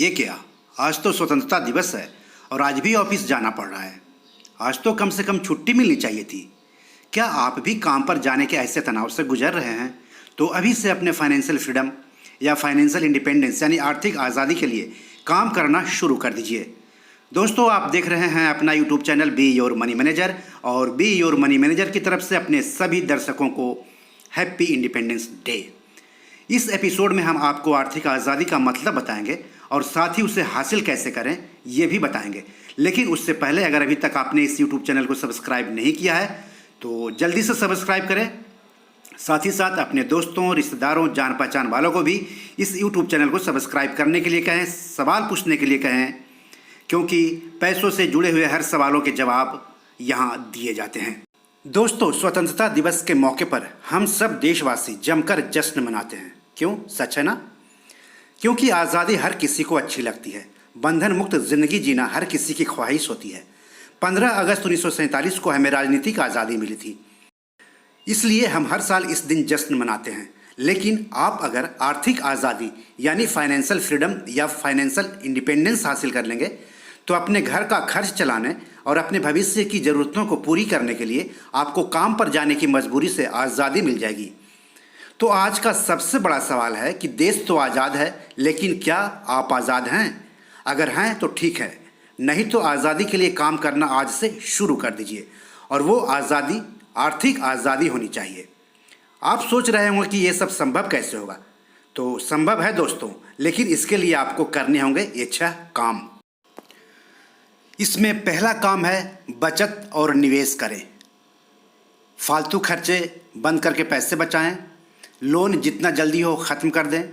ये क्या, आज तो स्वतंत्रता दिवस है और आज भी ऑफिस जाना पड़ रहा है। आज तो कम से कम छुट्टी मिलनी चाहिए थी। क्या आप भी काम पर जाने के ऐसे तनाव से गुजर रहे हैं? तो अभी से अपने फाइनेंशियल फ्रीडम या फाइनेंशियल इंडिपेंडेंस यानी आर्थिक आज़ादी के लिए काम करना शुरू कर दीजिए। दोस्तों, आप देख रहे हैं अपना YouTube channel be your money manager, और बी योर मनी मैनेजर की तरफ से अपने सभी दर्शकों को हैप्पी इंडिपेंडेंस डे। इस एपिसोड में हम आपको आर्थिक आज़ादी का मतलब बताएंगे और साथ ही उसे हासिल कैसे करें ये भी बताएंगे। लेकिन उससे पहले अगर अभी तक आपने इस यूट्यूब चैनल को सब्सक्राइब नहीं किया है तो जल्दी से सब्सक्राइब करें। साथ ही साथ अपने दोस्तों, रिश्तेदारों, जान पहचान वालों को भी इस यूट्यूब चैनल को सब्सक्राइब करने के लिए कहें, सवाल पूछने के लिए कहें, क्योंकि पैसों से जुड़े हुए हर सवालों के जवाब यहाँ दिए जाते हैं। दोस्तों, स्वतंत्रता दिवस के मौके पर हम सब देशवासी जमकर जश्न मनाते हैं। क्यों? सच है ना? क्योंकि आज़ादी हर किसी को अच्छी लगती है। बंधन मुक्त जिंदगी जीना हर किसी की ख्वाहिश होती है। 15 अगस्त 1947 को हमें राजनीतिक आज़ादी मिली थी, इसलिए हम हर साल इस दिन जश्न मनाते हैं। लेकिन आप अगर आर्थिक आज़ादी यानी फाइनेंशियल फ्रीडम या फाइनेंशियल इंडिपेंडेंस हासिल कर लेंगे तो अपने घर का खर्च चलाने और अपने भविष्य की ज़रूरतों को पूरी करने के लिए आपको काम पर जाने की मजबूरी से आज़ादी मिल जाएगी। तो आज का सबसे बड़ा सवाल है कि देश तो आज़ाद है, लेकिन क्या आप आज़ाद हैं? अगर हैं तो ठीक है, नहीं तो आज़ादी के लिए काम करना आज से शुरू कर दीजिए। और वो आज़ादी आर्थिक आज़ादी होनी चाहिए। आप सोच रहे होंगे कि ये सब संभव कैसे होगा? तो संभव है दोस्तों, लेकिन इसके लिए आपको करने होंगे ये 6 काम। इसमें पहला काम है बचत और निवेश करें। फालतू खर्चे बंद करके पैसे बचाएं। लोन जितना जल्दी हो ख़त्म कर दें।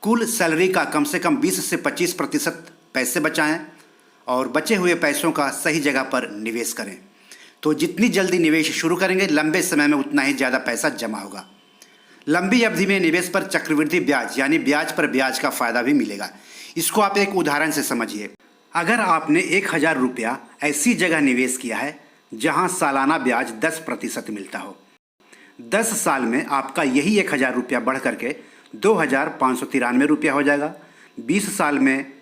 कुल सैलरी का कम से कम 20 से 25% पैसे बचाएं और बचे हुए पैसों का सही जगह पर निवेश करें। तो जितनी जल्दी निवेश शुरू करेंगे, लंबे समय में उतना ही ज़्यादा पैसा जमा होगा। लंबी अवधि में निवेश पर चक्रवृद्धि ब्याज यानी ब्याज पर ब्याज का फ़ायदा भी मिलेगा। इसको आप एक उदाहरण से समझिए। अगर आपने 1000 रुपया ऐसी जगह निवेश किया है जहाँ सालाना ब्याज 10% मिलता हो, 10 साल में आपका यही 1000 रुपया बढ़ करके 2593 रुपया हो जाएगा। 20 साल में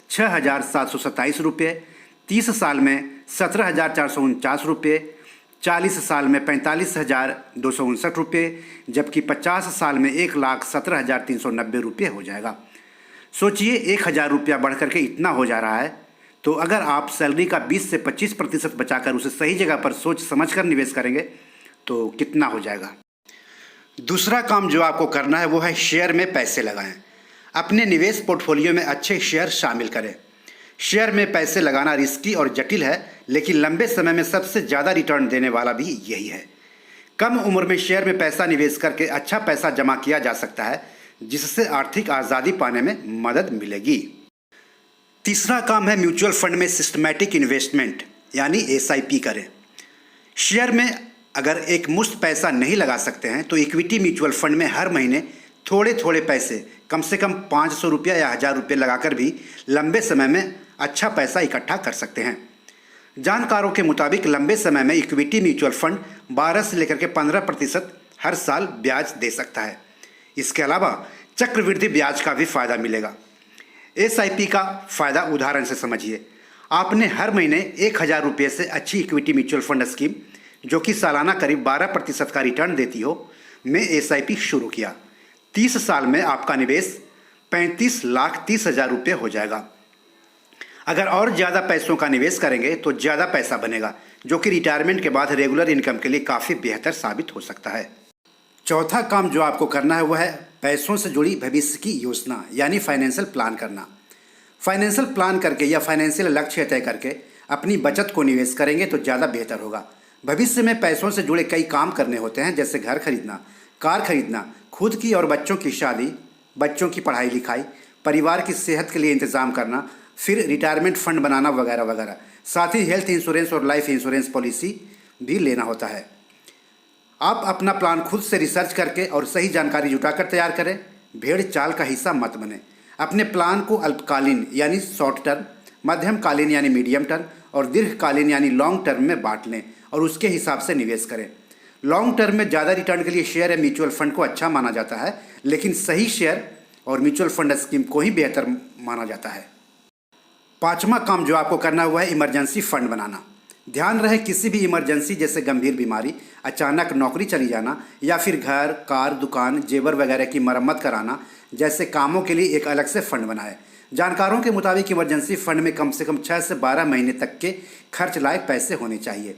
6727 रुपये, 30 साल में 17449 रुपये, 40 साल में 45,259 रुपये, जबकि 50 साल में 1,17,390 रुपये हो जाएगा। सोचिए, 1000 रुपया बढ़ करके इतना हो जा रहा है, तो अगर आप सैलरी का 20 से 25% बचाकर उसे सही जगह पर सोच समझ कर निवेश करेंगे तो कितना हो जाएगा। दूसरा काम जो आपको करना है वो है शेयर में पैसे लगाएं। अपने निवेश पोर्टफोलियो में अच्छे शेयर शामिल करें। शेयर में पैसे लगाना रिस्की और जटिल है, लेकिन लंबे समय में सबसे ज़्यादा रिटर्न देने वाला भी यही है। कम उम्र में शेयर में पैसा निवेश करके अच्छा पैसा जमा किया जा सकता है, जिससे आर्थिक आज़ादी पाने में मदद मिलेगी। तीसरा काम है म्यूचुअल फंड में सिस्टमैटिक इन्वेस्टमेंट यानी SIP करें। शेयर में अगर एक मुश्त पैसा नहीं लगा सकते हैं तो इक्विटी म्यूचुअल फंड में हर महीने थोड़े थोड़े पैसे, कम से कम 500 रुपया या 1000 रुपये लगाकर भी लंबे समय में अच्छा पैसा इकट्ठा कर सकते हैं। जानकारों के मुताबिक लंबे समय में इक्विटी म्यूचुअल फंड 12 से लेकर के 15% हर साल ब्याज दे सकता है। इसके अलावा चक्रवृद्धि ब्याज का भी फ़ायदा मिलेगा। SIP का फ़ायदा उदाहरण से समझिए। आपने हर महीने 1000 रुपये से अच्छी इक्विटी म्यूचुअल फंड स्कीम जो कि सालाना करीब 12% का रिटर्न देती हो में SIP शुरू किया। 30 साल में आपका निवेश 35,30,000 रुपये हो जाएगा। अगर और ज़्यादा पैसों का निवेश करेंगे तो ज़्यादा पैसा बनेगा, जो कि रिटायरमेंट के बाद रेगुलर इनकम के लिए काफ़ी बेहतर साबित हो सकता है। चौथा काम जो आपको करना है वह है पैसों से जुड़ी भविष्य की योजना यानी फाइनेंशियल प्लान करना। फाइनेंशियल प्लान करके या फाइनेंशियल लक्ष्य तय करके अपनी बचत को निवेश करेंगे तो ज़्यादा बेहतर होगा। भविष्य में पैसों से जुड़े कई काम करने होते हैं, जैसे घर खरीदना, कार खरीदना, खुद की और बच्चों की शादी, बच्चों की पढ़ाई लिखाई, परिवार की सेहत के लिए इंतज़ाम करना, फिर रिटायरमेंट फंड बनाना वगैरह वगैरह। साथ ही हेल्थ इंश्योरेंस और लाइफ इंश्योरेंस पॉलिसी भी लेना होता है। आप अपना प्लान खुद से रिसर्च करके और सही जानकारी जुटाकर तैयार करें। भेड़ चाल का हिस्सा मत बने। अपने प्लान को अल्पकालीन यानी शॉर्ट टर्म, मध्यमकालीन यानी मीडियम टर्म और दीर्घकालीन यानी लॉन्ग टर्म में बांट लें और उसके हिसाब से निवेश करें। लॉन्ग टर्म में ज़्यादा रिटर्न के लिए शेयर या म्यूचुअल फंड को अच्छा माना जाता है, लेकिन सही शेयर और म्यूचुअल फंड स्कीम को ही बेहतर माना जाता है। 5वां काम जो आपको करना हुआ है इमरजेंसी फंड बनाना। ध्यान रहे किसी भी इमरजेंसी जैसे गंभीर बीमारी, अचानक नौकरी चली जाना या फिर घर, कार, दुकान, जेवर वगैरह की मरम्मत कराना जैसे कामों के लिए एक अलग से फंड बनाए। जानकारों के मुताबिक इमरजेंसी फंड में कम से कम 6 से 12 महीने तक के खर्च लायक पैसे होने चाहिए।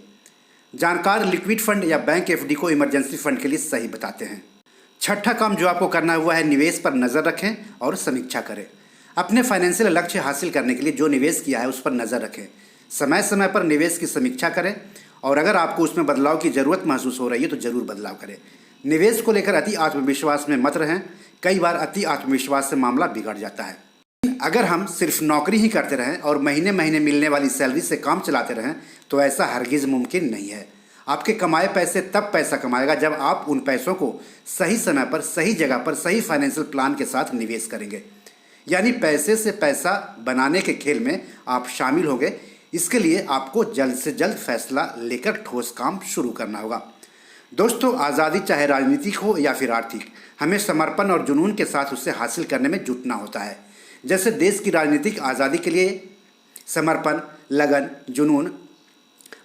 जानकार लिक्विड फंड या बैंक एफडी को इमरजेंसी फंड के लिए सही बताते हैं। 6ठा काम जो आपको करना हुआ है निवेश पर नज़र रखें और समीक्षा करें। अपने फाइनेंशियल लक्ष्य हासिल करने के लिए जो निवेश किया है उस पर नज़र रखें। समय समय पर निवेश की समीक्षा करें और अगर आपको उसमें बदलाव की ज़रूरत महसूस हो रही है तो ज़रूर बदलाव करें। निवेश को लेकर अति आत्मविश्वास में मत रहें, कई बार अति आत्मविश्वास से मामला बिगड़ जाता है। अगर हम सिर्फ नौकरी ही करते रहें और महीने महीने मिलने वाली सैलरी से काम चलाते रहें तो ऐसा हरगिज़ मुमकिन नहीं है। आपके कमाए पैसे तब पैसा कमाएगा जब आप उन पैसों को सही समय पर, सही जगह पर, सही फाइनेंशियल प्लान के साथ निवेश करेंगे। यानी पैसे से पैसा बनाने के खेल में आप शामिल होंगे। इसके लिए आपको जल्द से जल्द फैसला लेकर ठोस काम शुरू करना होगा। दोस्तों, आज़ादी चाहे राजनीतिक हो या फिर आर्थिक, हमें समर्पण और जुनून के साथ उसे हासिल करने में जुटना होता है। जैसे देश की राजनीतिक आज़ादी के लिए समर्पण, लगन, जुनून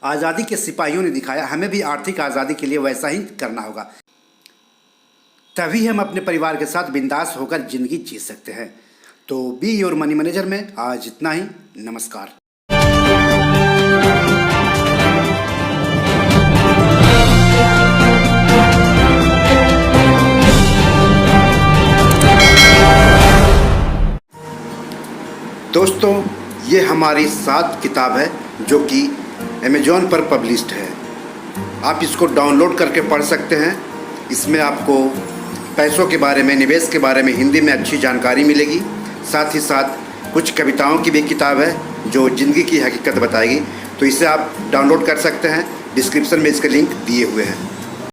आज़ादी के सिपाहियों ने दिखाया, हमें भी आर्थिक आज़ादी के लिए वैसा ही करना होगा। तभी हम अपने परिवार के साथ बिंदास होकर ज़िंदगी जी सकते हैं। तो बी योर मनी मैनेजर में आज इतना ही। नमस्कार। दोस्तों, ये हमारी 7 किताब है जो कि अमेज़ॉन पर पब्लिश्ड है। आप इसको डाउनलोड करके पढ़ सकते हैं। इसमें आपको पैसों के बारे में, निवेश के बारे में हिंदी में अच्छी जानकारी मिलेगी। साथ ही साथ कुछ कविताओं की भी किताब है जो ज़िंदगी की हकीकत बताएगी। तो इसे आप डाउनलोड कर सकते हैं। डिस्क्रिप्शन में इसके लिंक दिए हुए हैं।